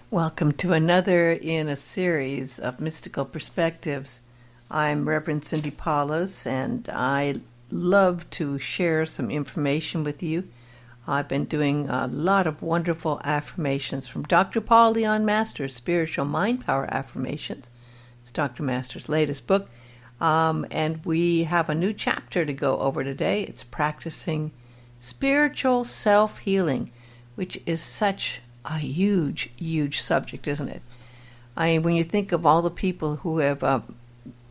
Welcome to another in a series of mystical perspectives. I'm Reverend Cindy Paulos, and I love to share some information with you. I've been doing a lot of wonderful affirmations from Dr. Paul Leon Masters, Spiritual Mind Power Affirmations. It's Dr. Masters' latest book. And we have a new chapter to go over today. It's practicing spiritual self-healing, which is such a huge, huge subject, isn't it? When you think of all the people who have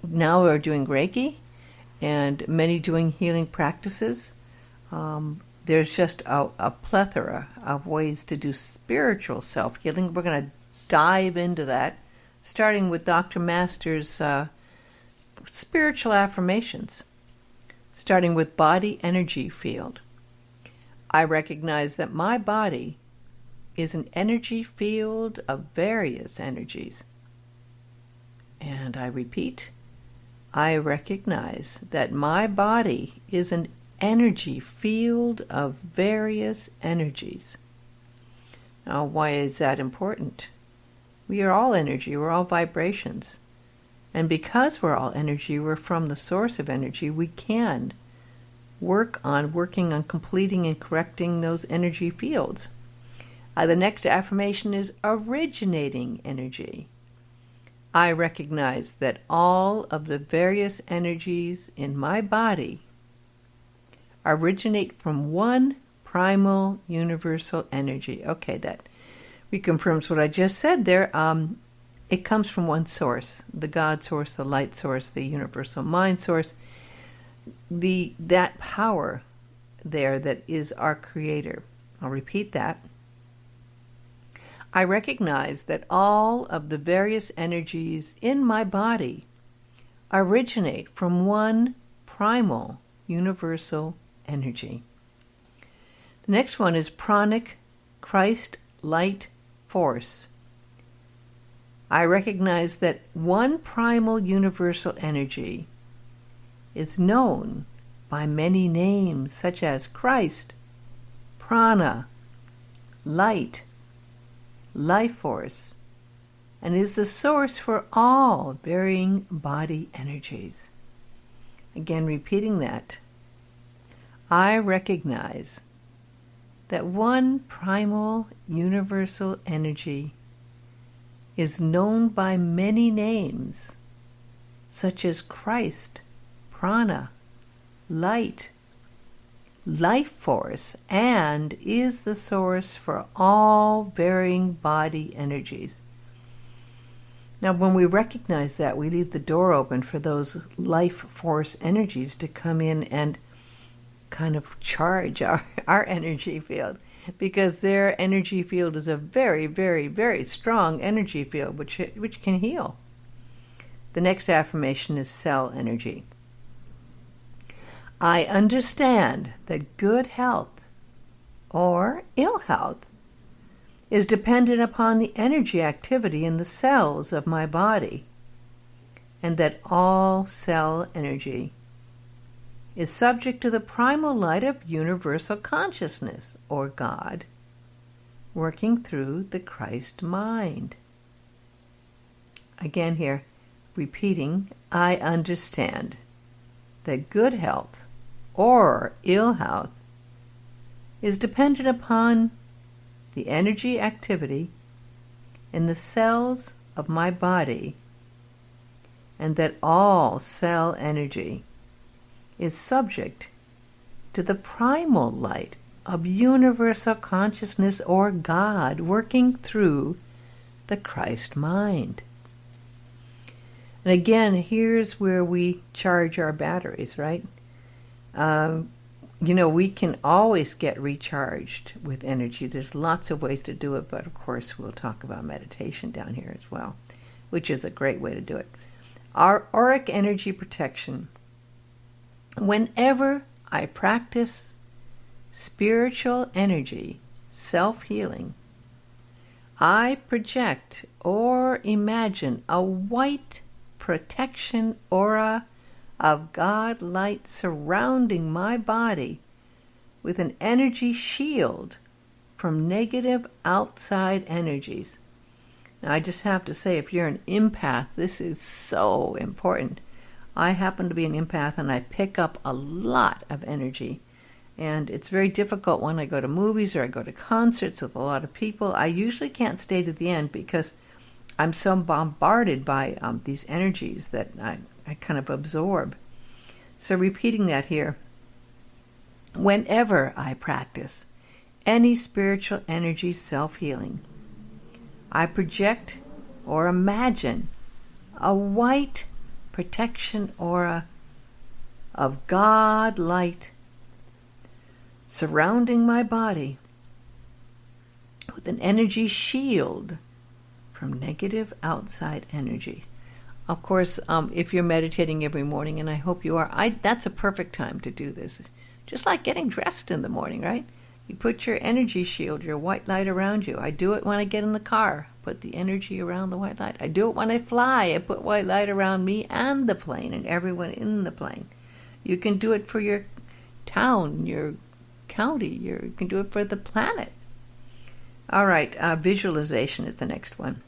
now are doing Reiki and many doing healing practices, there's just a plethora of ways to do spiritual self-healing. We're going to dive into that, starting with Dr. Masters' spiritual affirmations, starting with body energy field. I recognize that my body is an energy field of various energies. And I repeat, I recognize that my body is an energy field of various energies. Now, why is that important? We are all energy, we're all vibrations. And because we're all energy, we're from the source of energy, we can working on completing and correcting those energy fields. The next affirmation is originating energy. I recognize that all of the various energies in my body originate from one primal universal energy. Okay, that reconfirms what I just said there. It comes from one source, the God source, the light source, the universal mind source, that power there that is our creator. I'll repeat that. I recognize that all of the various energies in my body originate from one primal universal energy. The next one is pranic Christ light force. I recognize that one primal universal energy is known by many names such as Christ, prana, light, life force, and is the source for all varying body energies. Again, repeating that. I recognize that one primal universal energy is known by many names, such as Christ, prana, light, life force, and is the source for all varying body energies. Now, when we recognize that, we leave the door open for those life force energies to come in and kind of charge our energy field, because their energy field is a very, very, very strong energy field which can heal. The next affirmation is cell energy. I understand that good health or ill health is dependent upon the energy activity in the cells of my body, and that all cell energy is subject to the primal light of universal consciousness, or God, working through the Christ mind. Again here, repeating, I understand that good health or ill health is dependent upon the energy activity in the cells of my body, and that all cell energy is subject to the primal light of universal consciousness, or God, working through the Christ mind. And again, here's where we charge our batteries, right? We can always get recharged with energy. There's lots of ways to do it, but of course we'll talk about meditation down here as well, which is a great way to do it. Our auric energy protection. Whenever I practice spiritual energy, self-healing, I project or imagine a white protection aura of God light surrounding my body with an energy shield from negative outside energies. Now, I just have to say, if you're an empath, this is so important. I happen to be an empath, and I pick up a lot of energy. And it's very difficult when I go to movies or I go to concerts with a lot of people. I usually can't stay to the end because I'm so bombarded by these energies that I kind of absorb. So repeating that here. Whenever I practice any spiritual energy self-healing, I project or imagine a white protection aura of God light surrounding my body with an energy shield from negative outside energy. Of course, if you're meditating every morning, and I hope you are, that's a perfect time to do this. Just like getting dressed in the morning, right? You put your energy shield, your white light around you. I do it when I get in the car. Put the energy around the white light. I do it when I fly. I put white light around me and the plane and everyone in the plane. You can do it for your town, your county. You can do it for the planet. All right, visualization is the next one.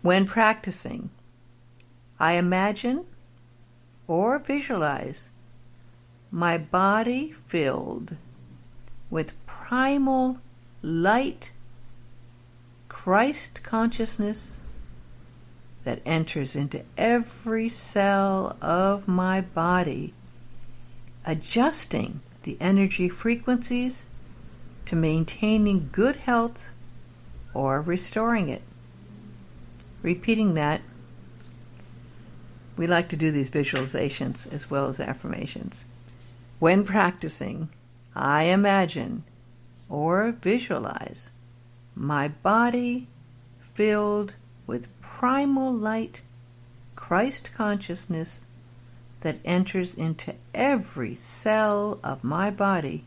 When practicing, I imagine or visualize my body filled with primal light, Christ consciousness that enters into every cell of my body, adjusting the energy frequencies to maintaining good health or restoring it. Repeating that, we like to do these visualizations as well as affirmations. When practicing, I imagine or visualize my body filled with primal light, Christ consciousness that enters into every cell of my body,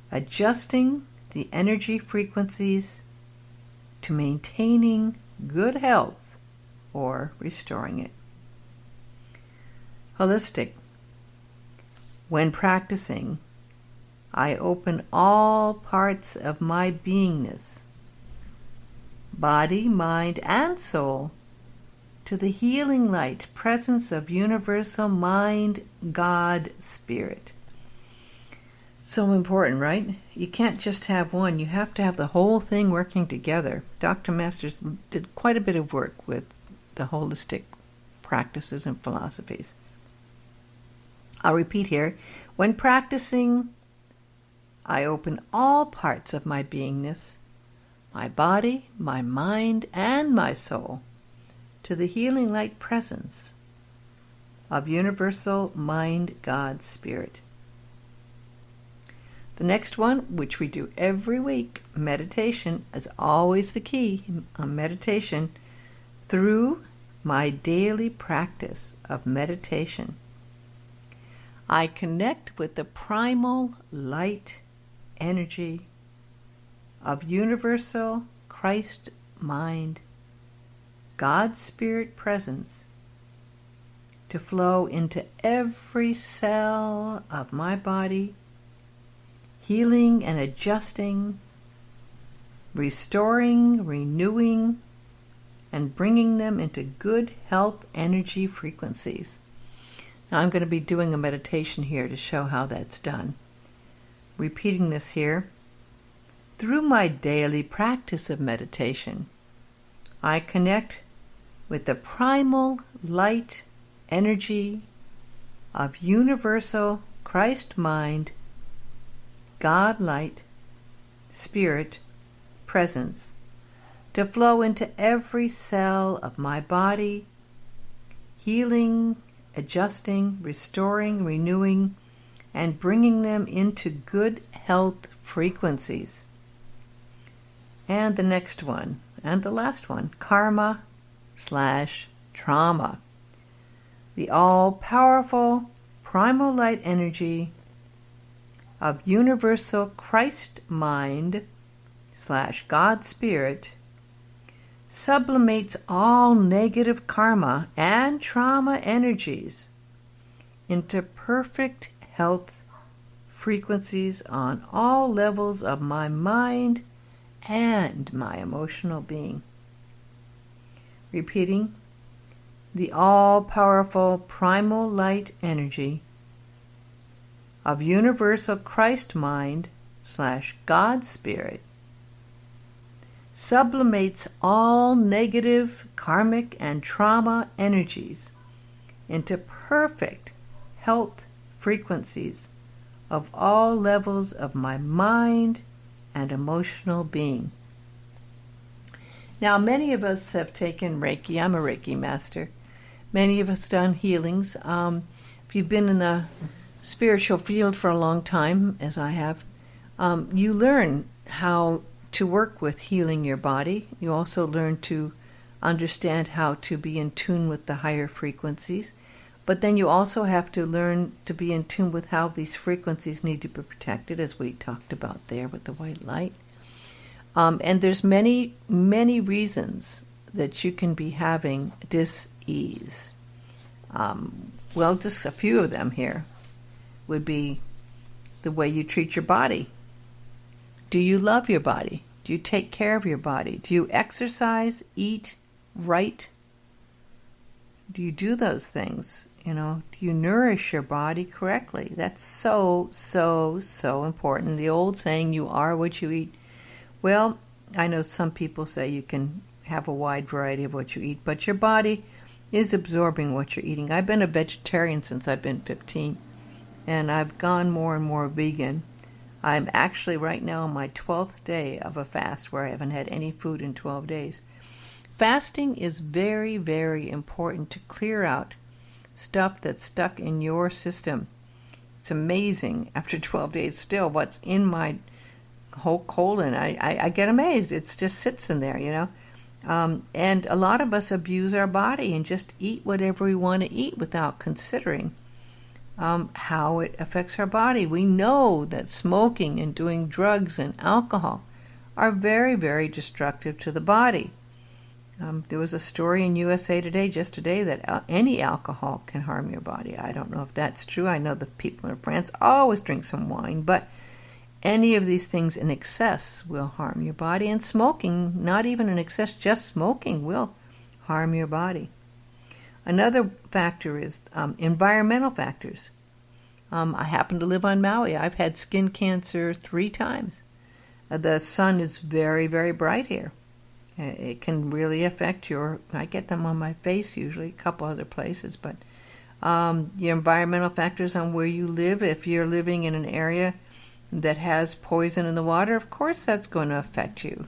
adjusting the energy frequencies to maintaining good health or restoring it. Holistic. When practicing, I open all parts of my beingness, body, mind, and soul, to the healing light presence of universal mind, God, Spirit. So important, right? You can't just have one. You have to have the whole thing working together. Dr. Masters did quite a bit of work with the holistic practices and philosophies. I'll repeat here. When practicing, I open all parts of my beingness, my body, my mind, and my soul, to the healing light presence of universal mind, God, Spirit. The next one, which we do every week, meditation is always the key. Meditation through my daily practice of meditation, I connect with the primal light energy of universal Christ mind, God Spirit presence to flow into every cell of my body, healing and adjusting, restoring, renewing, and bringing them into good health energy frequencies. Now I'm going to be doing a meditation here to show how that's done. Repeating this here. Through my daily practice of meditation, I connect with the primal light energy of universal Christ mind, God light, Spirit, presence, to flow into every cell of my body, healing, adjusting, restoring, renewing, and bringing them into good health frequencies. And the next one, and the last one, karma/trauma. The all-powerful primal light energy of universal Christ mind/God Spirit sublimates all negative karma and trauma energies into perfect health frequencies on all levels of my mind and my emotional being. Repeating, the all-powerful primal light energy of universal Christ mind / God Spirit sublimates all negative, karmic, and trauma energies into perfect health frequencies of all levels of my mind and emotional being. Now, many of us have taken Reiki. I'm a Reiki master. Many of us done healings. If you've been in the spiritual field for a long time, as I have, you learn how to work with healing your body. You also learn to understand how to be in tune with the higher frequencies. But then you also have to learn to be in tune with how these frequencies need to be protected, as we talked about there with the white light. And there's many, many reasons that you can be having dis-ease. Well, just a few of them here would be the way you treat your body. Do you love your body? Do you take care of your body? Do you exercise, eat right? Do you do those things? Do you nourish your body correctly? That's so, so, so important. The old saying, you are what you eat. Well, I know some people say you can have a wide variety of what you eat, but your body is absorbing what you're eating. I've been a vegetarian since I've been 15, and I've gone more and more vegan. I'm actually right now on my 12th day of a fast where I haven't had any food in 12 days. Fasting is very, very important to clear out stuff that's stuck in your system. It's amazing after 12 days still what's in my whole colon. I get amazed. It just sits in there, And a lot of us abuse our body and just eat whatever we want to eat without considering how it affects our body. We know that smoking and doing drugs and alcohol are very, very destructive to the body. There was a story in USA Today just today that any alcohol can harm your body. I don't know if that's true. I know the people in France always drink some wine, but any of these things in excess will harm your body. And smoking, not even in excess, just smoking will harm your body. Another factor is environmental factors. I happen to live on Maui. I've had skin cancer 3 times. The sun is very, very bright here. It can really affect I get them on my face usually, a couple other places, but your environmental factors on where you live. If you're living in an area that has poison in the water, of course that's going to affect you,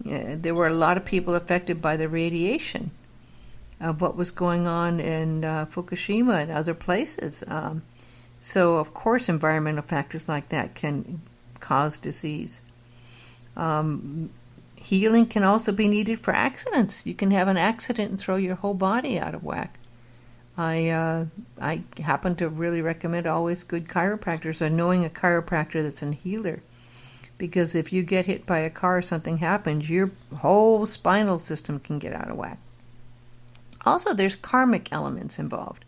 There were a lot of people affected by the radiation of what was going on in Fukushima and other places. So, of course, environmental factors like that can cause disease. Healing can also be needed for accidents. You can have an accident and throw your whole body out of whack. I happen to really recommend always good chiropractors or knowing a chiropractor that's a healer. Because if you get hit by a car or something happens, your whole spinal system can get out of whack. Also, there's karmic elements involved.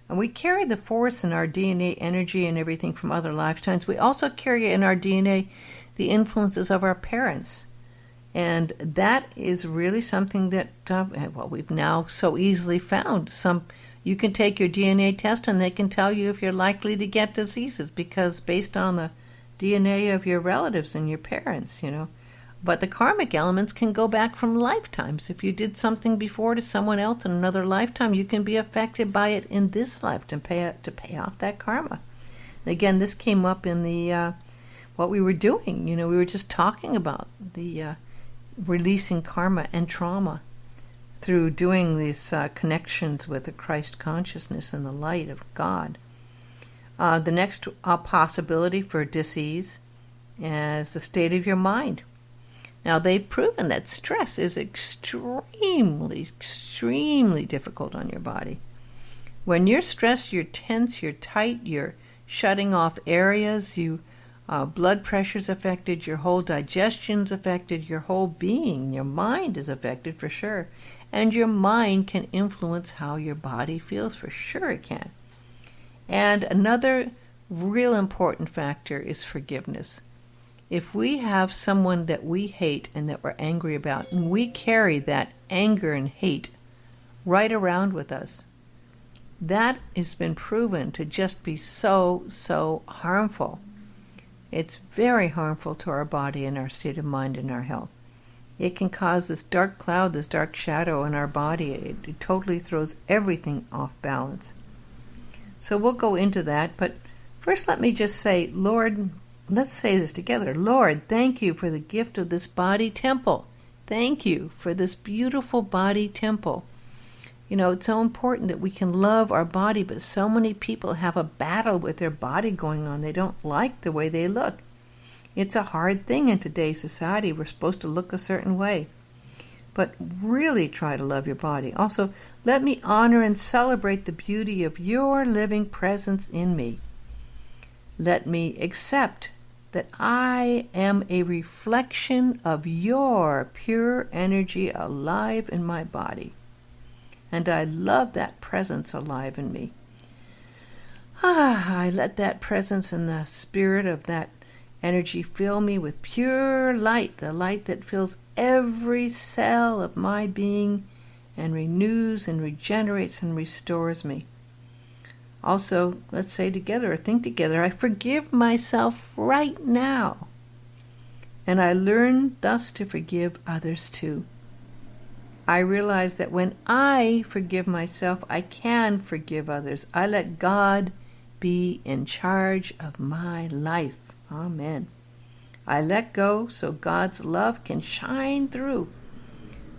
And we carry the force in our DNA, energy, and everything from other lifetimes. We also carry in our DNA the influences of our parents. And that is really something that, we've now so easily found. You can take your DNA test and they can tell you if you're likely to get diseases because based on the DNA of your relatives and your parents, But the karmic elements can go back from lifetimes. If you did something before to someone else in another lifetime, you can be affected by it in this lifetime to pay off that karma. And again, this came up in the what we were doing. We were just talking about the releasing karma and trauma through doing these connections with the Christ consciousness and the light of God. The next possibility for disease is the state of your mind. Now, they've proven that stress is extremely, extremely difficult on your body. When you're stressed, you're tense, you're tight, you're shutting off areas, blood pressure's affected, your whole digestion's affected, your whole being, your mind is affected for sure. And your mind can influence how your body feels, for sure it can. And another real important factor is forgiveness. If we have someone that we hate and that we're angry about, and we carry that anger and hate right around with us, that has been proven to just be so harmful. It's very harmful to our body and our state of mind and our health. It can cause this dark cloud, this dark shadow in our body. It totally throws everything off balance. So we'll go into that, but first let me just say, Lord, let's say this together. Lord, thank you for the gift of this body temple. Thank you for this beautiful body temple. You know, it's so important that we can love our body, but so many people have a battle with their body going on. They don't like the way they look. It's a hard thing in today's society. We're supposed to look a certain way. But really try to love your body. Also, let me honor and celebrate the beauty of your living presence in me. Let me accept that I am a reflection of your pure energy alive in my body. And I love that presence alive in me. I let that presence and the spirit of that energy fill me with pure light, the light that fills every cell of my being and renews and regenerates and restores me. Also, let's say together or think together, I forgive myself right now. And I learn thus to forgive others too. I realize that when I forgive myself, I can forgive others. I let God be in charge of my life. Amen. I let go so God's love can shine through.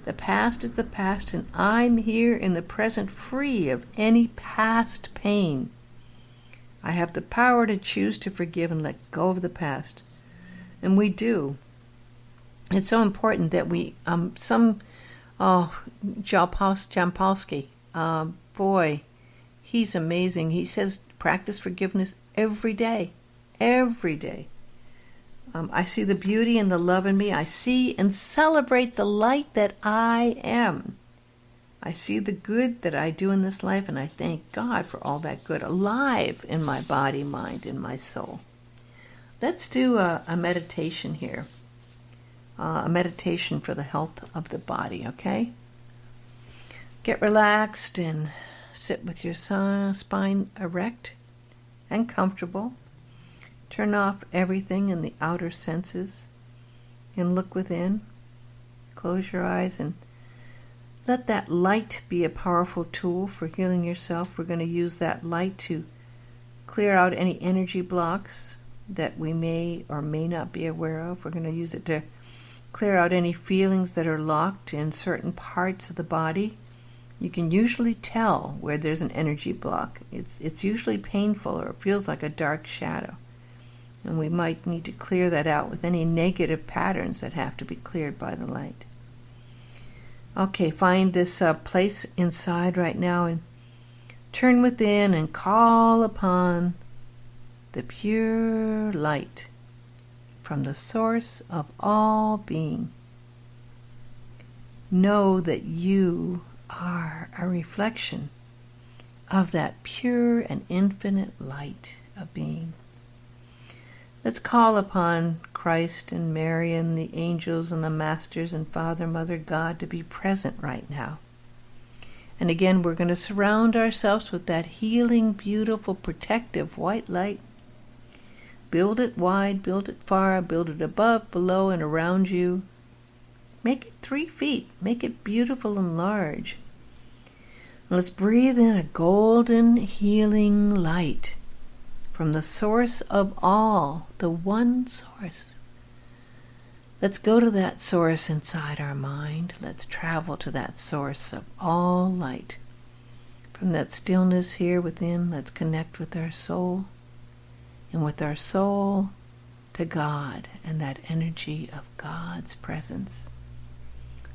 The past is the past, and I'm here in the present free of any past pain. I have the power to choose to forgive and let go of the past. And we do. It's so important that we, Jampolsky, boy, he's amazing. He says practice forgiveness every day. Every day. I see the beauty and the love in me. I see and celebrate the light that I am. I see the good that I do in this life, and I thank God for all that good alive in my body, mind, and my soul. Let's do a meditation here. A meditation for the health of the body, okay? Get relaxed and sit with your spine erect and comfortable. Turn off everything in the outer senses and look within. Close your eyes and let that light be a powerful tool for healing yourself. We're going to use that light to clear out any energy blocks that we may or may not be aware of. We're going to use it to clear out any feelings that are locked in certain parts of the body. You can usually tell where there's an energy block. It's usually painful or it feels like a dark shadow. And we might need to clear that out with any negative patterns that have to be cleared by the light. Okay, find this place inside right now and turn within and call upon the pure light from the source of all being. Know that you are a reflection of that pure and infinite light of being. Let's call upon Christ and Mary and the angels and the masters and Father, Mother, God to be present right now. And again, we're going to surround ourselves with that healing, beautiful, protective white light. Build it wide, build it far, build it above, below, and around you. Make it 3 feet. Make it beautiful and large. Let's breathe in a golden, healing light from the source of all, the one source. Let's go to that source inside our mind. Let's travel to that source of all light. From that stillness here within, let's connect with our soul. And with our soul to God and that energy of God's presence.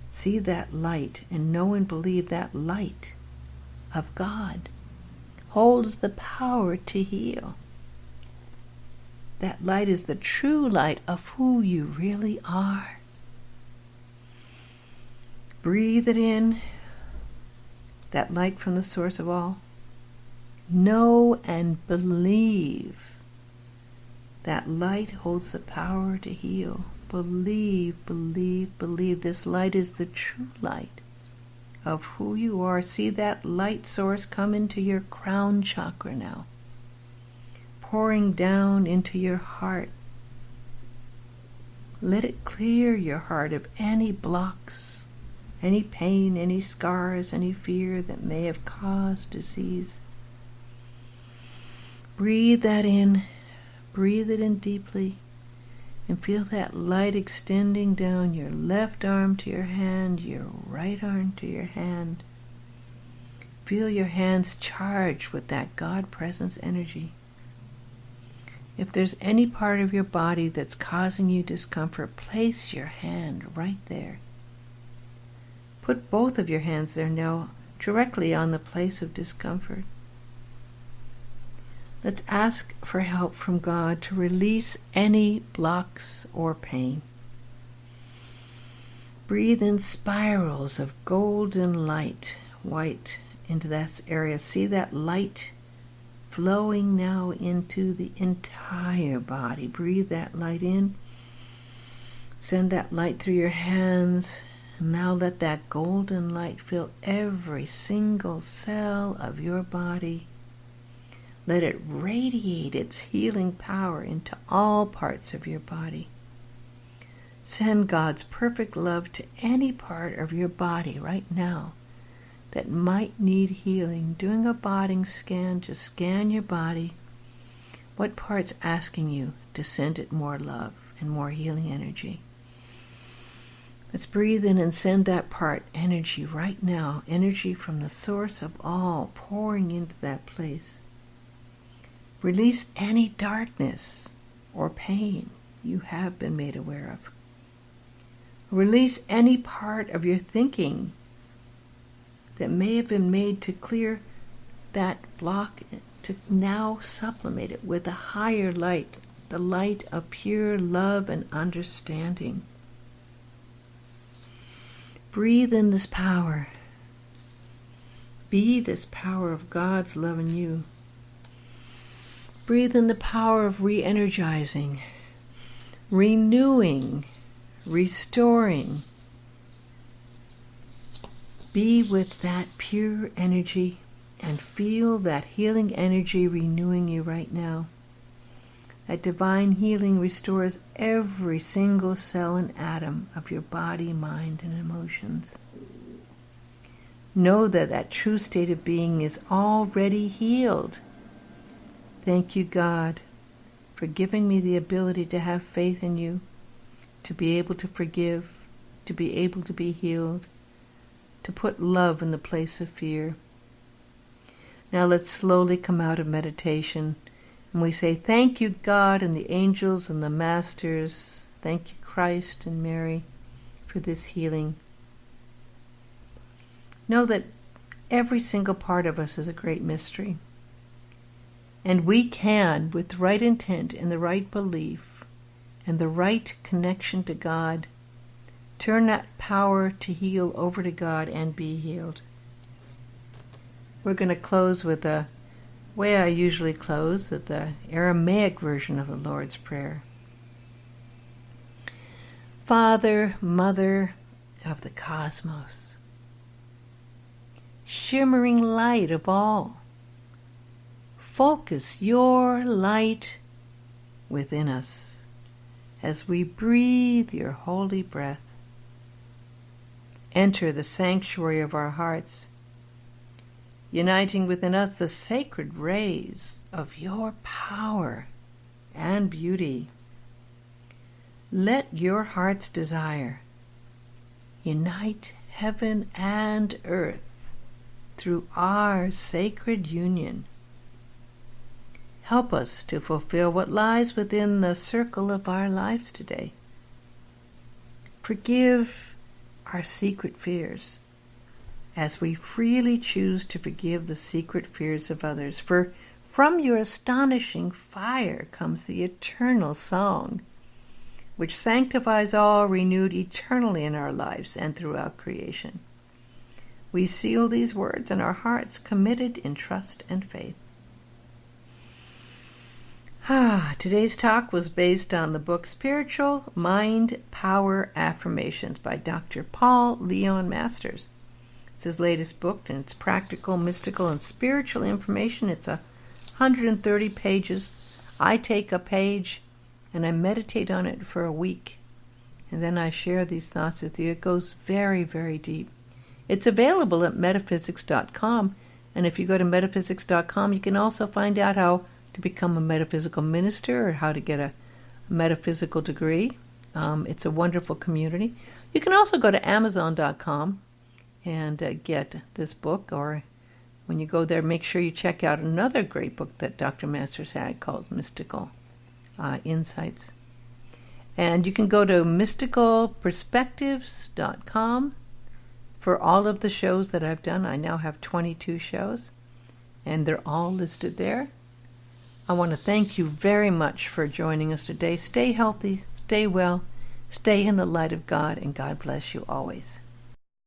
See that light and know and believe that light of God holds the power to heal. That light is the true light of who you really are. Breathe it in, that light from the source of all. Know and believe That light holds the power to heal. Believe, believe, believe. This light is the true light of who you are. See that light source come into your crown chakra now, pouring down into your heart. Let it clear your heart of any blocks, any pain, any scars, any fear that may have caused disease. Breathe that in. Breathe it in deeply. And feel that light extending down your left arm to your hand, your right arm to your hand. Feel your hands charged with that God presence energy. If there's any part of your body that's causing you discomfort, place your hand right there. Put both of your hands there now, directly on the place of discomfort. Let's ask for help from God to release any blocks or pain. Breathe in spirals of golden light, white, into that area. See that light flowing now into the entire body. Breathe that light in. Send that light through your hands. And now let that golden light fill every single cell of your body. Let it radiate its healing power into all parts of your body. Send God's perfect love to any part of your body right now that might need healing. Doing a body scan, just scan your body. What part's asking you to send it more love and more healing energy? Let's breathe in and send that part energy right now. Energy from the source of all pouring into that place. Release any darkness or pain you have been made aware of. Release any part of your thinking that may have been made to clear that block, to now supplement it with a higher light, the light of pure love and understanding. Breathe in this power. Be this power of God's love in you. Breathe in the power of re-energizing, renewing, restoring. Be with that pure energy and feel that healing energy renewing you right now. That divine healing restores every single cell and atom of your body, mind, and emotions. Know that that true state of being is already healed. Thank you, God, for giving me the ability to have faith in you, to be able to forgive, to be able to be healed, to put love in the place of fear. Now let's slowly come out of meditation, and we say, thank you, God, and the angels and the masters. Thank you, Christ and Mary, for this healing. Know that every single part of us is a great mystery. And we can, with the right intent and the right belief and the right connection to God, turn that power to heal over to God and be healed. We're going to close with the way I usually close, with the Aramaic version of the Lord's Prayer. Father, Mother of the cosmos, shimmering light of all, focus your light within us as we breathe your holy breath. Enter the sanctuary of our hearts, uniting within us the sacred rays of your power and beauty. Let your heart's desire unite heaven and earth through our sacred union. Help us to fulfill what lies within the circle of our lives today. Forgive our secret fears as we freely choose to forgive the secret fears of others. For from your astonishing fire comes the eternal song, which sanctifies all, renewed eternally in our lives and throughout creation. We seal these words in our hearts, committed in trust and faith. Today's talk was based on the book Spiritual Mind Power Affirmations by Dr. Paul Leon Masters. It's his latest book, and it's practical, mystical, and spiritual information. It's 130 pages. I take a page, and I meditate on it for a week, and then I share these thoughts with you. It goes very, very deep. It's available at metaphysics.com, and if you go to metaphysics.com, you can also find out how to become a metaphysical minister or how to get a metaphysical degree. It's a wonderful community. You can also go to amazon.com and get this book, or when you go there, make sure you check out another great book that Dr. Masters had called Mystical Insights. And you can go to mysticalperspectives.com for all of the shows that I've done. I now have 22 shows, and they're all listed there. I want to thank you very much for joining us today. Stay healthy, stay well, stay in the light of God, and God bless you always.